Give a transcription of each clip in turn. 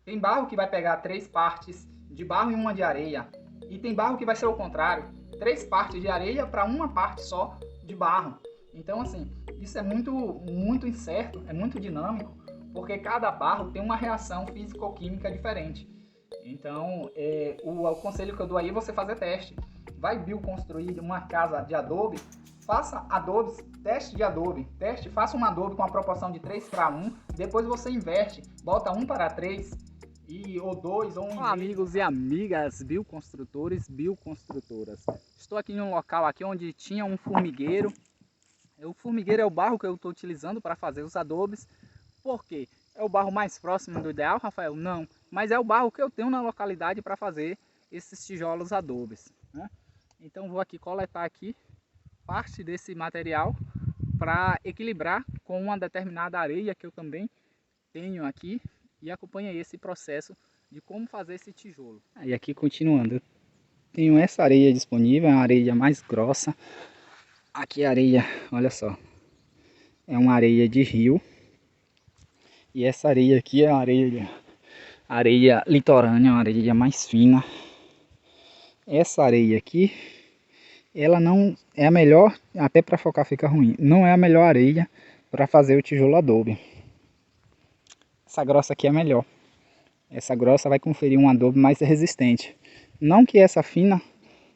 Tem barro que vai pegar 3 partes de barro e uma de areia. E tem barro que vai ser o contrário, 3 partes de areia para uma parte só de barro. Então, assim, isso é muito incerto, é muito dinâmico, porque cada barro tem uma reação físico-química diferente. Então, o conselho que eu dou aí é você fazer teste. Vai bioconstruir uma casa de adobe, faça adobes, teste de adobe, faça um adobe com a proporção de 3 para 1, depois você inverte, bota 1 para 3, ou 2 ou 1,5. Olá, amigos e amigas bioconstrutores, bioconstrutoras. Estou aqui em um local aqui onde tinha um formigueiro. O formigueiro é o barro que eu estou utilizando para fazer os adobes. Por quê? É o barro mais próximo do ideal, Rafael? Não, mas é o barro que eu tenho na localidade para fazer esses tijolos adobes, né? Então vou aqui coletar aqui parte desse material para equilibrar com uma determinada areia que eu também tenho aqui, e acompanha esse processo de como fazer esse tijolo. E aqui continuando, eu tenho essa areia disponível, é uma areia mais grossa. Aqui a areia, olha só, é uma areia de rio. E essa areia aqui é areia litorânea, uma areia mais fina. Essa areia aqui, ela não é a melhor, até para focar fica ruim, não é a melhor areia para fazer o tijolo adobe. Essa grossa aqui é melhor. Essa grossa vai conferir um adobe mais resistente. Não que essa fina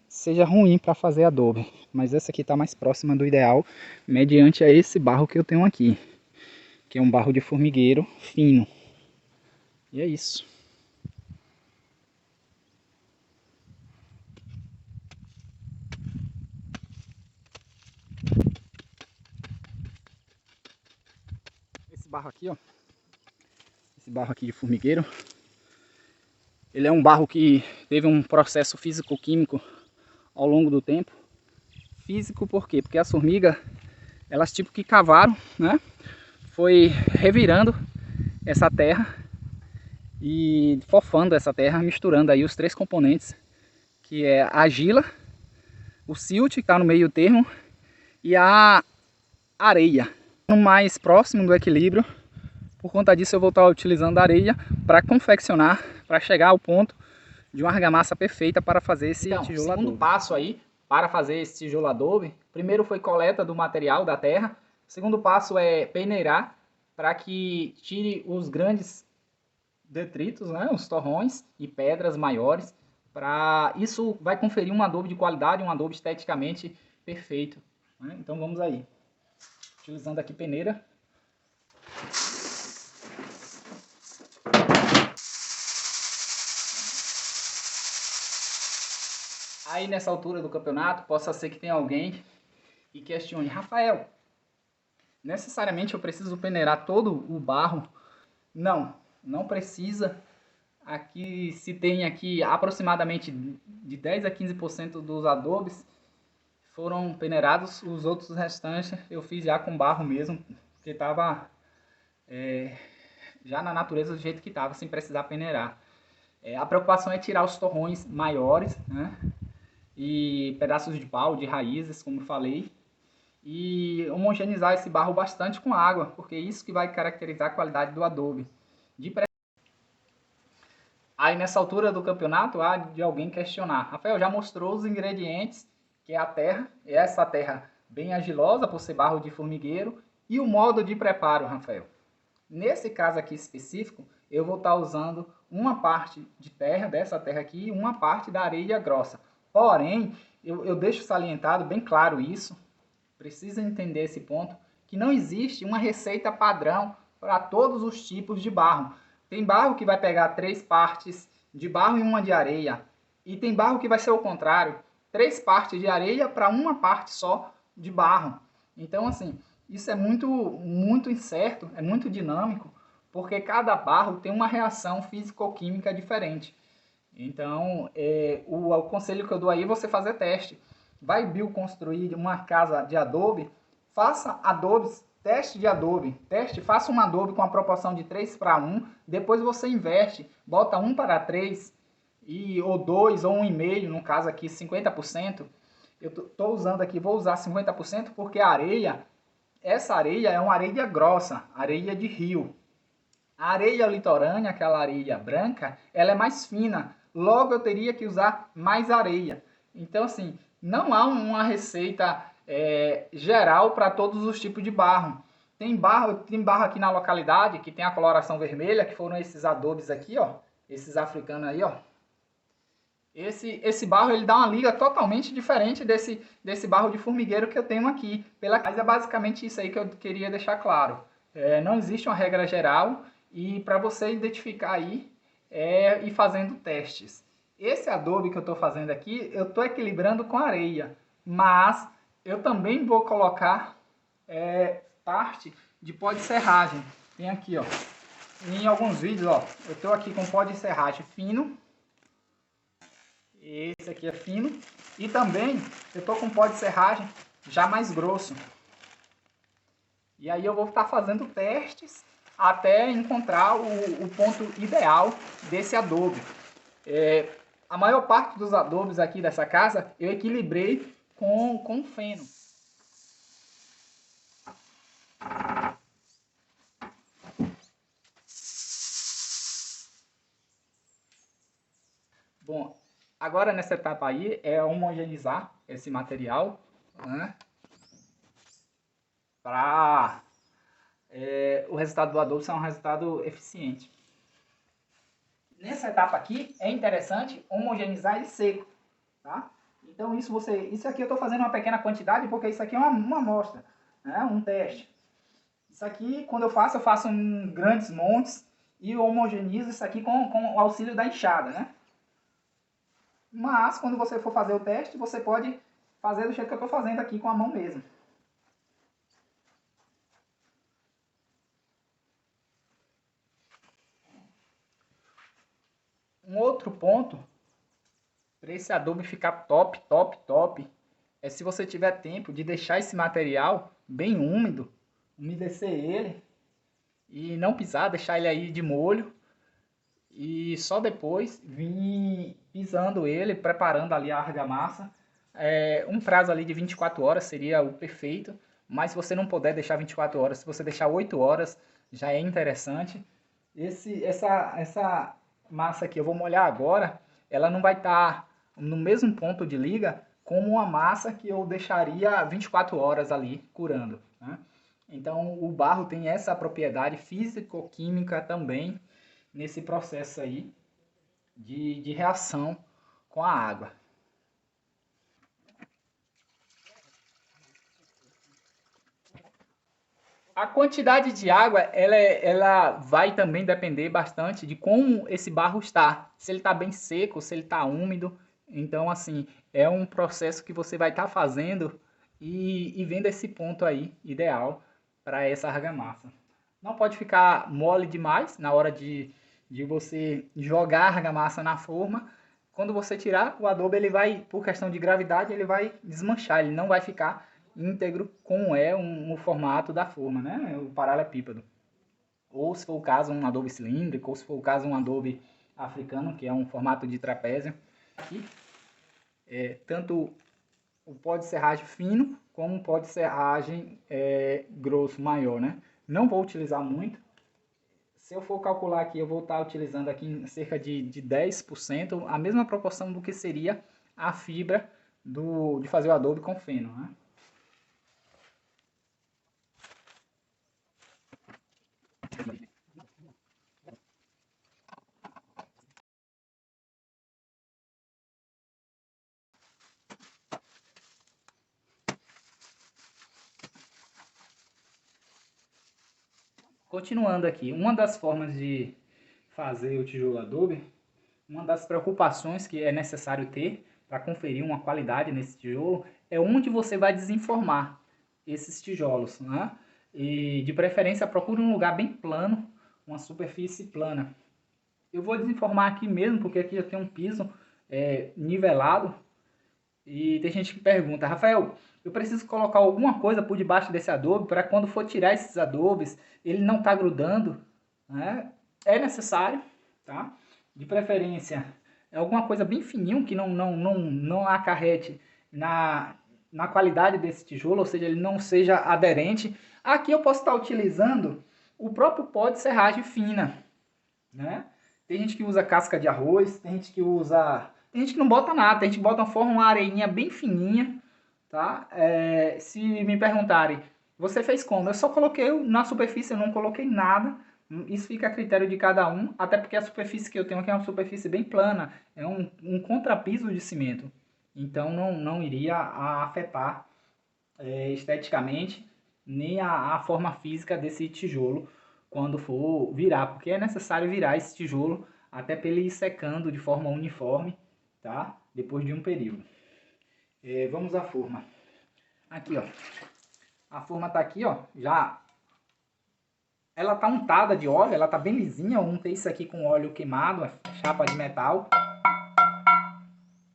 seja ruim para fazer adobe, mas essa aqui está mais próxima do ideal, mediante a esse barro que eu tenho aqui, que é um barro de formigueiro fino. E é isso. Esse barro aqui, ó, esse barro aqui de formigueiro, ele é um barro que teve um processo físico-químico ao longo do tempo. Físico por quê? Porque as formigas, elas tipo que cavaram, né? Foi revirando essa terra e fofando essa terra, misturando aí os 3 componentes, que é a argila, o silt, que está no meio termo, e a areia. Mais próximo do equilíbrio, por conta disso eu vou estar utilizando a areia para confeccionar, para chegar ao ponto de uma argamassa perfeita para fazer esse tijolo adobe. Segundo passo aí, para fazer esse tijolo adobe, primeiro foi coleta do material da terra. O segundo passo é peneirar, para que tire os grandes detritos, né, os torrões e pedras maiores. Isso vai conferir um adobe de qualidade, um adobe esteticamente perfeito, né? Então vamos aí. Utilizando aqui peneira. Aí nessa altura do campeonato, possa ser que tenha alguém e questione: Rafael, necessariamente eu preciso peneirar todo o barro? Não, não precisa. Aqui se tem aqui aproximadamente de 10 a 15% dos adobes foram peneirados, os outros restantes eu fiz já com barro mesmo, porque estava já na natureza do jeito que estava, sem precisar peneirar. A preocupação é tirar os torrões maiores, né? E pedaços de pau, de raízes, como falei, e homogeneizar esse barro bastante com água, porque é isso que vai caracterizar a qualidade do adobe. Aí nessa altura do campeonato há de alguém questionar: Rafael, já mostrou os ingredientes, que é a terra, e essa terra bem argilosa por ser barro de formigueiro, e o modo de preparo, Rafael. Nesse caso aqui específico, eu vou estar usando uma parte de terra, dessa terra aqui, e uma parte da areia grossa. Porém, eu deixo salientado bem claro isso, precisa entender esse ponto, que não existe uma receita padrão para todos os tipos de barro. Tem barro que vai pegar 3 partes de barro e uma de areia, e tem barro que vai ser o contrário, 3 partes de areia para uma parte só de barro. Então, assim, isso é muito incerto, é muito dinâmico, porque cada barro tem uma reação físico-química diferente. Então, o conselho que eu dou aí é você fazer teste. Vai bioconstruir uma casa de adobe, faça adobes, teste de adobe, faça um adobe com a proporção de 3 para 1, depois você inverte, bota 1 para 3, ou 2 ou 1,5, no caso aqui 50%. Eu estou usando aqui, vou usar 50% porque a areia, essa areia é uma areia grossa, areia de rio. A areia litorânea, aquela areia branca, ela é mais fina. Logo eu teria que usar mais areia. Então assim, não há uma receita geral para todos os tipos de barro. Tem barro aqui na localidade que tem a coloração vermelha, que foram esses adobes aqui, ó. Esses africanos aí, ó. Esse barro ele dá uma liga totalmente diferente desse barro de formigueiro que eu tenho aqui. Mas é basicamente isso aí que eu queria deixar claro. Não existe uma regra geral e para você identificar aí ir fazendo testes. Esse adobe que eu estou fazendo aqui, eu estou equilibrando com areia, mas eu também vou colocar parte de pó de serragem. Tem aqui, ó. Em alguns vídeos, ó, eu estou aqui com pó de serragem fino. Esse aqui é fino. E também eu tô com pó de serragem já mais grosso. E aí eu vou estar fazendo testes até encontrar o ponto ideal desse adobe. A maior parte dos adobes aqui dessa casa eu equilibrei com feno. Bom, agora nessa etapa aí é homogeneizar esse material, né, para o resultado do adobe ser um resultado eficiente. Nessa etapa aqui é interessante homogeneizar ele seco, tá? Então isso aqui eu estou fazendo uma pequena quantidade porque isso aqui é uma amostra, né, um teste. Isso aqui quando eu faço em grandes montes e eu homogenizo isso aqui com o auxílio da enxada, né? Mas quando você for fazer o teste, você pode fazer do jeito que eu estou fazendo aqui com a mão mesmo. Um outro ponto para esse adobe ficar top, é se você tiver tempo de deixar esse material bem úmido, umedecer ele e não pisar, deixar ele aí de molho e só depois vir pisando ele, preparando ali a argamassa. Um prazo ali de 24 horas seria o perfeito, mas se você não puder deixar 24 horas, se você deixar 8 horas já é interessante. Essa massa aqui eu vou molhar agora, ela não vai estar no mesmo ponto de liga como uma massa que eu deixaria 24 horas ali curando, né? Então o barro tem essa propriedade físico-química também nesse processo aí de reação com a água. A quantidade de água, ela vai também depender bastante de como esse barro está. Se ele está bem seco, se ele está úmido. Então, assim, é um processo que você vai estar fazendo e vendo esse ponto aí ideal para essa argamassa. Não pode ficar mole demais na hora de você jogar a argamassa na forma. Quando você tirar, o adobe, ele vai, por questão de gravidade, ele vai desmanchar, ele não vai ficar íntegro como é o formato da forma, né? O paralelepípedo. Ou se for o caso um adobe cilíndrico, ou se for o caso um adobe africano, que é um formato de trapézio. Aqui, tanto o pó de serragem fino, como o pó de serragem grosso, maior, né? Não vou utilizar muito. Se eu for calcular aqui, eu vou estar utilizando aqui cerca de 10%, a mesma proporção do que seria a fibra de fazer o adobe com feno, né? Continuando aqui, uma das formas de fazer o tijolo adobe, uma das preocupações que é necessário ter para conferir uma qualidade nesse tijolo é onde você vai desenformar esses tijolos, né? E de preferência procure um lugar bem plano, uma superfície plana. Eu vou desenformar aqui mesmo, porque aqui já tem um piso nivelado. E tem gente que pergunta, Rafael, eu preciso colocar alguma coisa por debaixo desse adobe para quando for tirar esses adobes, ele não tá grudando, né? É necessário, tá? De preferência, é alguma coisa bem fininho que não acarrete na qualidade desse tijolo, ou seja, ele não seja aderente. Aqui eu posso estar utilizando o próprio pó de serragem fina, né? Tem gente que usa casca de arroz, tem gente que usa... Tem gente que não bota nada, tem gente que bota uma areinha bem fininha, tá? Se me perguntarem, você fez como? Eu só coloquei na superfície, eu não coloquei nada. Isso fica a critério de cada um, até porque a superfície que eu tenho aqui é uma superfície bem plana, é um contrapiso de cimento. Então não iria afetar esteticamente nem a forma física desse tijolo quando for virar, porque é necessário virar esse tijolo até para ele ir secando de forma uniforme, tá? Depois de um período. Vamos à forma. Aqui, ó. A forma tá aqui, ó. Já ela tá untada de óleo, ela tá bem lisinha. Eu untei isso aqui com óleo queimado, chapa de metal.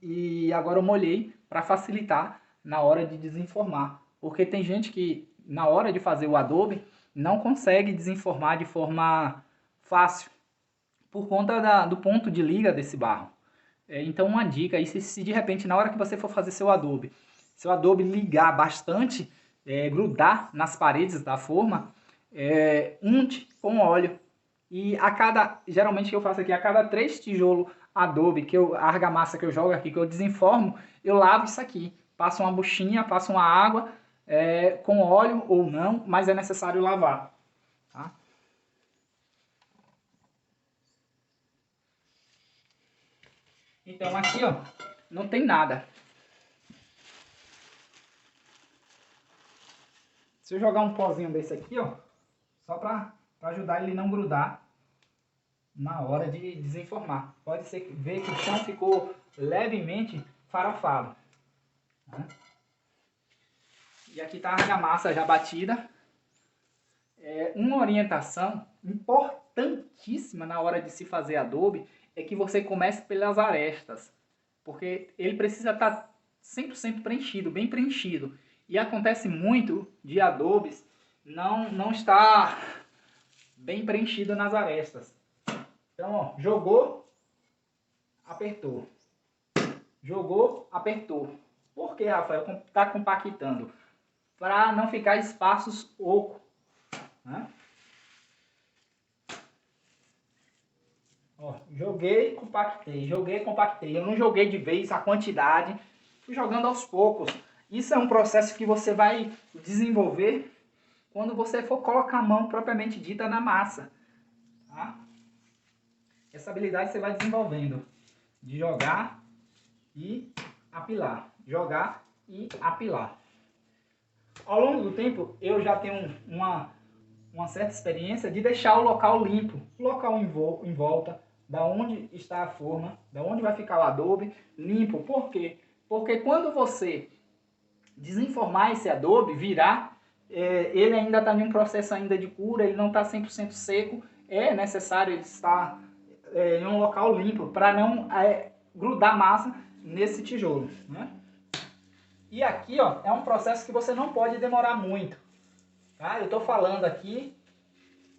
E agora eu molhei para facilitar na hora de desenformar. Porque tem gente que na hora de fazer o adobe não consegue desenformar de forma fácil por conta do ponto de liga desse barro. Então uma dica aí, se de repente na hora que você for fazer seu adobe ligar bastante, grudar nas paredes da forma, unte com óleo. E geralmente que eu faço aqui, a cada 3 tijolos adobe, a argamassa que eu jogo aqui, que eu desenformo, eu lavo isso aqui. Passo uma buchinha, passo uma água, com óleo ou não, mas é necessário lavar. Tá? Então aqui, ó, não tem nada. Se eu jogar um pozinho desse aqui, ó, só para ajudar ele não grudar na hora de desenformar. Pode ver que o chão ficou levemente farofado. Né? E aqui está a argamassa já batida. Uma orientação importantíssima na hora de se fazer adobe é que você comece pelas arestas, porque ele precisa estar 100% preenchido, bem preenchido. E acontece muito de adobes não estar bem preenchido nas arestas. Então, ó, jogou, apertou. Jogou, apertou. Por que, Rafael? Está compactando. Para não ficar espaços ocos. Né? Ó, joguei, compactei. Joguei, compactei. Eu não joguei de vez a quantidade. Fui jogando aos poucos. Isso é um processo que você vai desenvolver quando você for colocar a mão propriamente dita na massa. Tá? Essa habilidade você vai desenvolvendo de jogar e apilar. Jogar e apilar. Ao longo do tempo, eu já tenho uma certa experiência de deixar o local limpo. O local em volta, da onde está a forma, da onde vai ficar o adobe, limpo. Por quê? Porque quando você desenformar esse adobe, virar, ele ainda está em um processo ainda de cura, ele não está 100% seco. É necessário ele estar em um local limpo para não grudar massa nesse tijolo. Né? E aqui, ó, é um processo que você não pode demorar muito. Tá? Eu estou falando aqui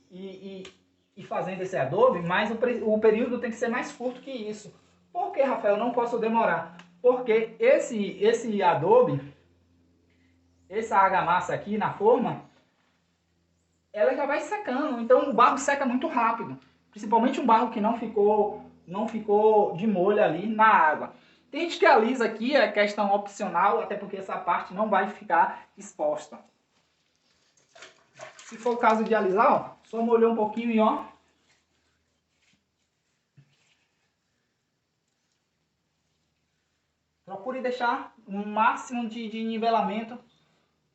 e fazendo esse adobe, mas o período tem que ser mais curto que isso. Por que, Rafael, não posso demorar? Porque esse adobe, essa argamassa aqui na forma, ela já vai secando. Então o barro seca muito rápido. Principalmente um barro que não ficou de molho ali na água. Tem gente que alisa aqui, é questão opcional, até porque essa parte não vai ficar exposta. Se for o caso de alisar, ó, só molhou um pouquinho e ó. Procure deixar o máximo de nivelamento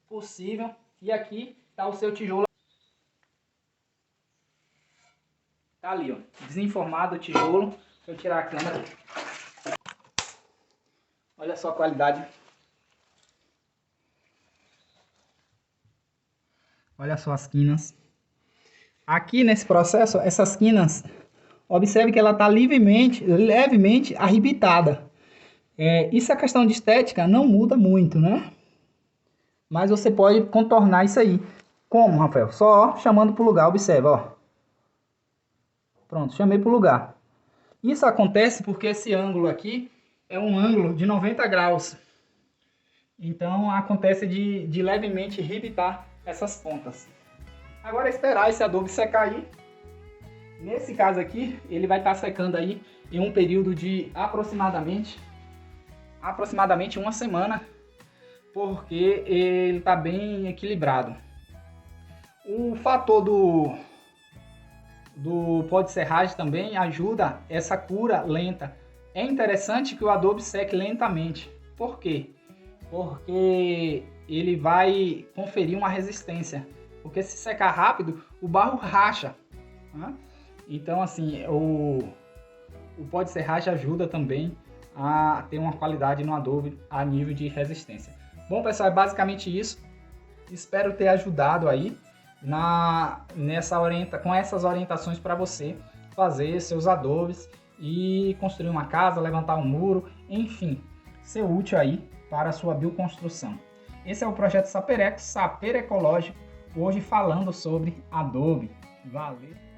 possível. E aqui está o seu tijolo. Tá ali, ó, desenformado o tijolo. Deixa eu tirar a câmera. Olha só a qualidade. Olha só as quinas. Aqui nesse processo, essas quinas, observe que ela está levemente arrebitada. Isso é questão de estética, não muda muito, né? Mas você pode contornar isso aí. Como, Rafael? Só chamando para o lugar, observa, ó. Pronto, chamei para o lugar. Isso acontece porque esse ângulo aqui é um ângulo de 90 graus. Então acontece de levemente irritar essas pontas. Agora é esperar esse adubo secar aí. Nesse caso aqui, ele vai estar secando aí em um período de aproximadamente uma semana, porque ele está bem equilibrado. O fator do pó de serragem também ajuda essa cura lenta. É interessante que o adubo seque lentamente. Por quê? Porque ele vai conferir uma resistência. Porque se secar rápido, o barro racha, né? Então, assim, o pó de serragem ajuda também a ter uma qualidade no adubo a nível de resistência. Bom, pessoal, é basicamente isso. Espero ter ajudado aí com essas orientações para você fazer seus adobos e construir uma casa, levantar um muro, enfim, ser útil aí para a sua bioconstrução. Esse é o projeto Sapereco, Saper Ecológico, hoje falando sobre adobe. Valeu!